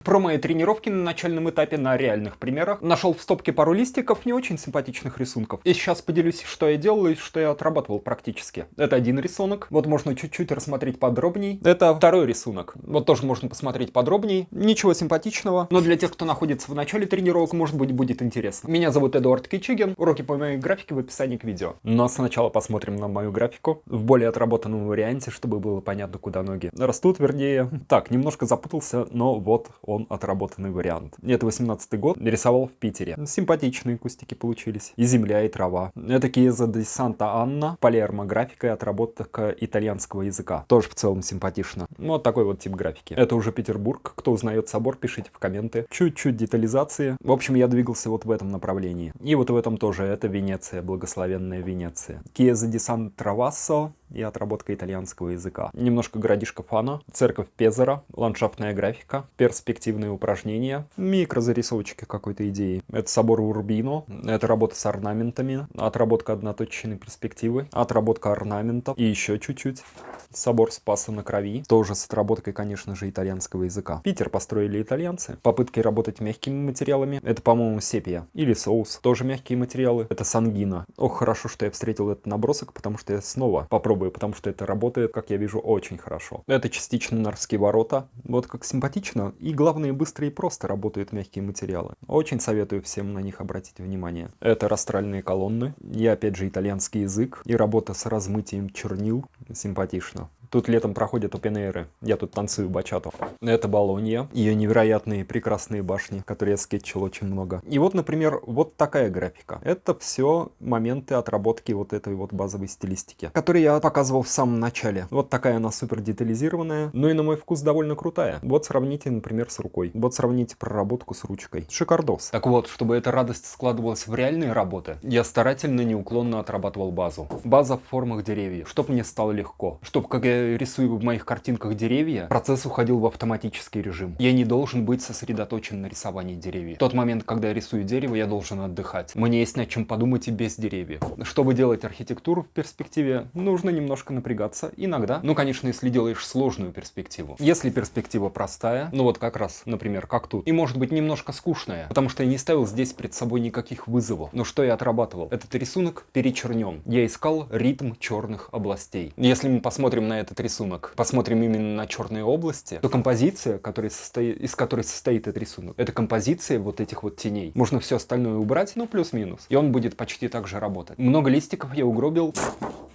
Про мои тренировки на начальном этапе на реальных примерах. Нашел в стопке пару листиков не очень симпатичных рисунков. И сейчас поделюсь, что я делал и что я отрабатывал практически. Это один рисунок. Вот можно чуть-чуть рассмотреть подробней. Это второй рисунок. Вот тоже можно посмотреть подробней. Ничего симпатичного. Но для тех, кто находится в начале тренировок, может быть, будет интересно. Меня зовут Эдуард Кичигин. Уроки по моей графике в описании к видео. Но сначала посмотрим на мою графику в более отработанном варианте, чтобы было понятно, куда ноги растут, вернее. Так, немножко запутался, но вот он отработанный вариант. Это 18-й год, рисовал в Питере. Симпатичные кустики получились. И земля, и трава. Это Chiesa di Santa Anna, Палермо графика и отработка итальянского языка. Тоже в целом симпатично. Вот такой вот тип графики. Это уже Петербург. Кто узнает собор, пишите в комменты. Чуть-чуть детализации. В общем, я двигался вот в этом направлении. И вот в этом тоже. Это Венеция, благословенная Венеция. Chiesa di San Travasso и отработка итальянского языка. Немножко городишко Фана, церковь Пезаро, ландшафтная графика, перспективные упражнения, микрозарисовочки какой-то идеи. Это собор Урбино, это работа с орнаментами, отработка одноточечной перспективы, отработка орнаментов и еще чуть-чуть. Собор Спаса на Крови, тоже с отработкой, конечно же, итальянского языка. Питер построили итальянцы. Попытки работать мягкими материалами. Это, по-моему, сепия. Или соус. Тоже мягкие материалы. Это сангина. Ох, хорошо, что я встретил этот набросок, потому что я снова попробую, потому что это работает, как я вижу, очень хорошо. Это частично Нарвские ворота. Вот как симпатично. И главное, быстро и просто работают мягкие материалы. Очень советую всем на них обратить внимание. Это растральные колонны. И опять же итальянский язык. И работа с размытием чернил. Симпатично. Тут летом проходят опен-эйры. Я тут танцую бачату. Это Болонья. Ее невероятные прекрасные башни, которые я скетчил очень много. И вот, например, вот такая графика. Это все моменты отработки вот этой вот базовой стилистики, которые я показывал в самом начале. Вот такая она супер детализированная, но и на мой вкус довольно крутая. Вот сравните, например, с рукой. Вот сравните проработку с ручкой. Шикардос. Так вот, чтобы эта радость складывалась в реальные работы, я старательно, неуклонно отрабатывал базу. База в формах деревьев, чтобы мне стало легко. Чтобы, как я рисую в моих картинках деревья, процесс уходил в автоматический режим. Я не должен быть сосредоточен на рисовании деревьев. В тот момент, когда я рисую дерево, я должен отдыхать. Мне есть над чем подумать и без деревьев. Чтобы делать архитектуру в перспективе, нужно немножко напрягаться. Иногда. Ну, конечно, если делаешь сложную перспективу. Если перспектива простая, ну вот как раз, например, как тут, и может быть немножко скучная, потому что я не ставил здесь перед собой никаких вызовов. Но что я отрабатывал? Этот рисунок перечернен. Я искал ритм черных областей. Если мы посмотрим на этот рисунок, посмотрим именно на черные области, то композиция, из которой состоит этот рисунок, это композиция вот этих вот теней. Можно все остальное убрать, ну плюс-минус, и он будет почти так же работать. Много листиков я угробил,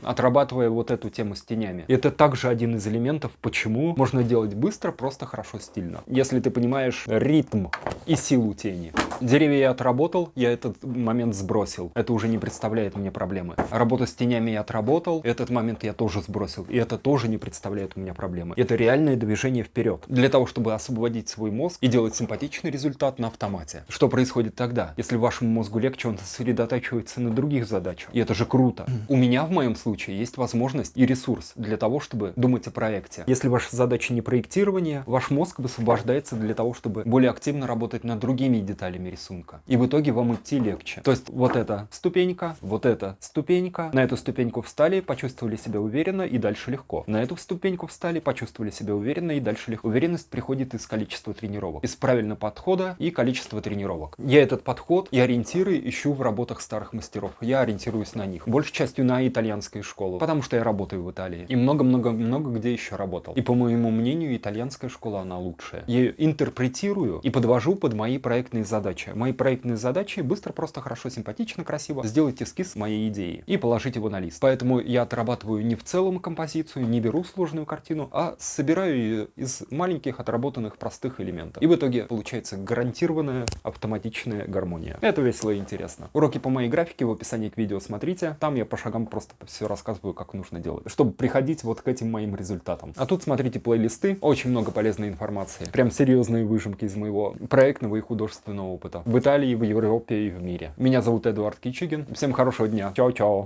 отрабатывая вот эту тему с тенями. И это также один из элементов, почему можно делать быстро, просто хорошо, стильно. Если ты понимаешь ритм и силу тени. Деревья я отработал, я этот момент сбросил. Это уже не представляет мне проблемы. Работу с тенями я отработал, этот момент я тоже сбросил. И это тоже не представляет у меня проблемы. Это реальное движение вперед. Для того, чтобы освободить свой мозг и делать симпатичный результат на автомате. Что происходит тогда, если вашему мозгу легче, он сосредотачивается на других задачах? И это же круто. У меня в моем случае есть возможность и ресурс для того, чтобы думать о проекте. Если ваша задача не проектирование, ваш мозг высвобождается для того, чтобы более активно работать над другими деталями рисунка. И в итоге вам идти легче. То есть вот эта ступенька, вот эта ступенька. На эту ступеньку встали, почувствовали себя уверенно и дальше легко. На эту ступеньку встали, почувствовали себя уверенно и дальше легко. Уверенность приходит из количества тренировок. Из правильного подхода и количества тренировок. Я этот подход и ориентиры ищу в работах старых мастеров. Я ориентируюсь на них. Большей частью на итальянскую школу. Потому что я работаю в Италии. И много-много-много где еще работал. И по моему мнению, итальянская школа, она лучшая. Я ее интерпретирую и подвожу под мои проектные задачи. Мои проектные задачи быстро, просто, хорошо, симпатично, красиво сделать эскиз моей идеи и положить его на лист. Поэтому я отрабатываю не в целом композицию, не беру сложную картину, а собираю ее из маленьких отработанных простых элементов. И в итоге получается гарантированная автоматичная гармония. Это весело и интересно. Уроки по моей графике в описании к видео смотрите. Там я по шагам просто все рассказываю, как нужно делать, чтобы приходить вот к этим моим результатам. А тут смотрите плейлисты. Очень много полезной информации. Прям серьезные выжимки из моего проектного и художественного опыта. В Италии, в Европе и в мире. Меня зовут Эдуард Кичигин. Всем хорошего дня. Чао-чао.